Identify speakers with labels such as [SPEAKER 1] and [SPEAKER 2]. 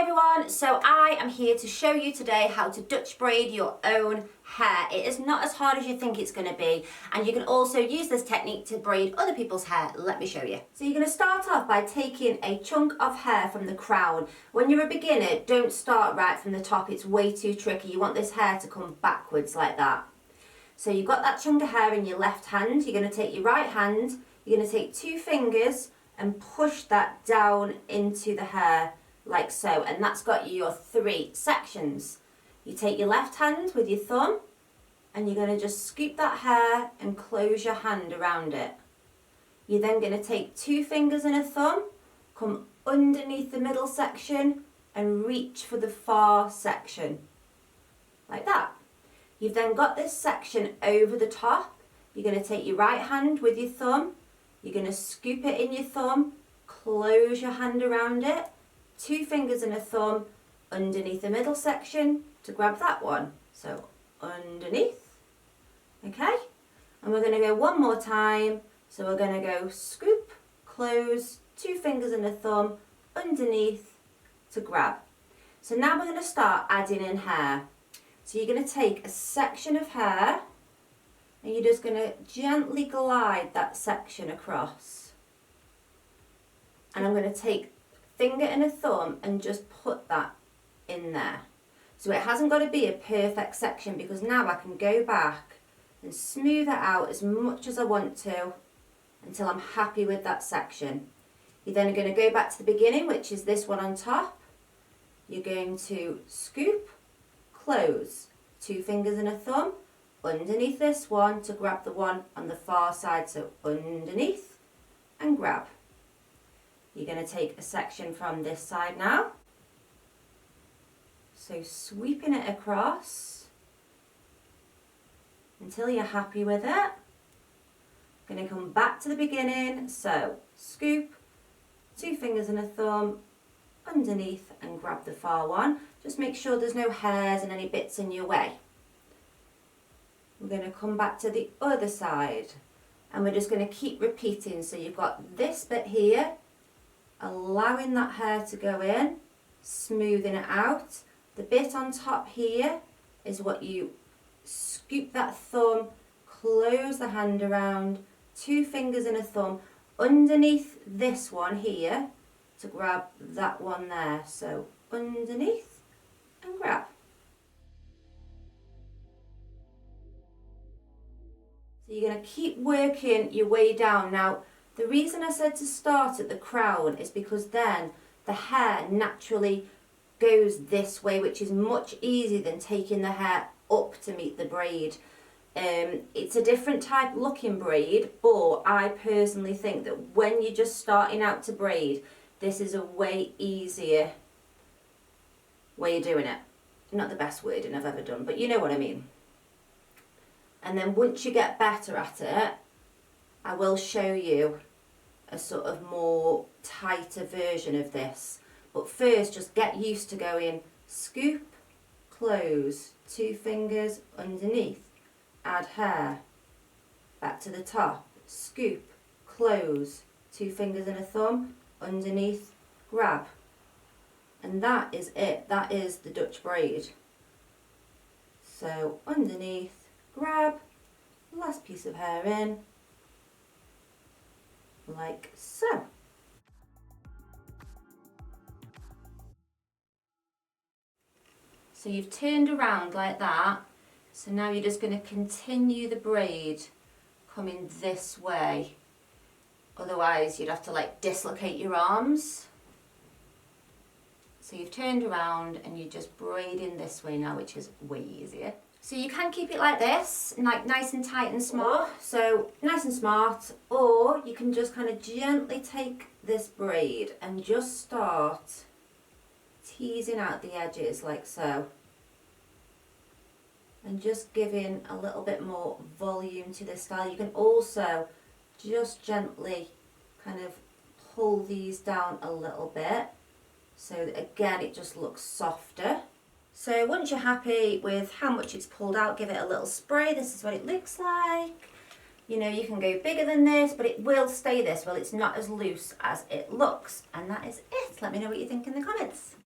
[SPEAKER 1] everyone, so I am here to show you today how to Dutch braid your own hair. It is not as hard as you think it's going to be, and you can also use this technique to braid other people's hair. Let me show you. So you're going to start off by taking a chunk of hair from the crown. When you're a beginner, don't start right from the top, it's way too tricky. You want this hair to come backwards like that. So you've got that chunk of hair in your left hand, you're going to take your right hand, you're going to take 2 fingers and push that down into the hair like so, and that's got you your 3 sections. You take your left hand with your thumb and you're going to just scoop that hair and close your hand around it. You're then going to take 2 fingers and a thumb, come underneath the middle section and reach for the far section like that. You've then got this section over the top. You're going to take your right hand with your thumb, you're going to scoop it in your thumb, close your hand around it, 2 fingers and a thumb underneath the middle section to grab that one. So underneath, okay? And we're going to go one more time. So we're going to go scoop, close, 2 fingers and a thumb underneath to grab. So now we're going to start adding in hair. So you're going to take a section of hair and you're just going to gently glide that section across. And I'm going to take finger and a thumb and just put that in there. So it hasn't got to be a perfect section, because now I can go back and smooth it out as much as I want to until I'm happy with that section. You're then going to go back to the beginning, which is this one on top. You're going to scoop, close, 2 fingers and a thumb underneath this one to grab the one on the far side. So underneath and grab. You're going to take a section from this side now. So sweeping it across until you're happy with it. Going to come back to the beginning. So scoop, 2 fingers and a thumb underneath and grab the far one. Just make sure there's no hairs and any bits in your way. We're going to come back to the other side and we're just going to keep repeating. So you've got this bit here, allowing that hair to go in, smoothing it out. The bit on top here is what you scoop that thumb, close the hand around, 2 fingers and a thumb underneath this one here to grab that one there. So underneath and grab. So you're going to keep working your way down. Now, the reason I said to start at the crown is because then the hair naturally goes this way, which is much easier than taking the hair up to meet the braid. It's a different type looking braid, but I personally think that when you're just starting out to braid, this is a way easier way of doing it. Not the best wording I've ever done, but you know what I mean. And then once you get better at it, I will show you a sort of more tighter version of this. But first, just get used to going scoop, close, 2 fingers underneath, add hair, back to the top, scoop, close, 2 fingers and a thumb, underneath, grab. And that is it, that is the Dutch braid. So underneath, grab, last piece of hair in, like so. So you've turned around like that, so now you're just going to continue the braid coming this way, otherwise you'd have to like dislocate your arms. So you've turned around and you're just braiding this way now, which is way easier. So you can keep it like this, like nice and tight and smart, so nice and smart, or you can just kind of gently take this braid and just start teasing out the edges like so. And just giving a little bit more volume to this style. You can also just gently kind of pull these down a little bit, so that again it just looks softer. So once you're happy with how much it's pulled out, give it a little spray. This is what it looks like. You know, you can go bigger than this, but it will stay this. Well, it's not as loose as it looks. And that is it. Let me know what you think in the comments.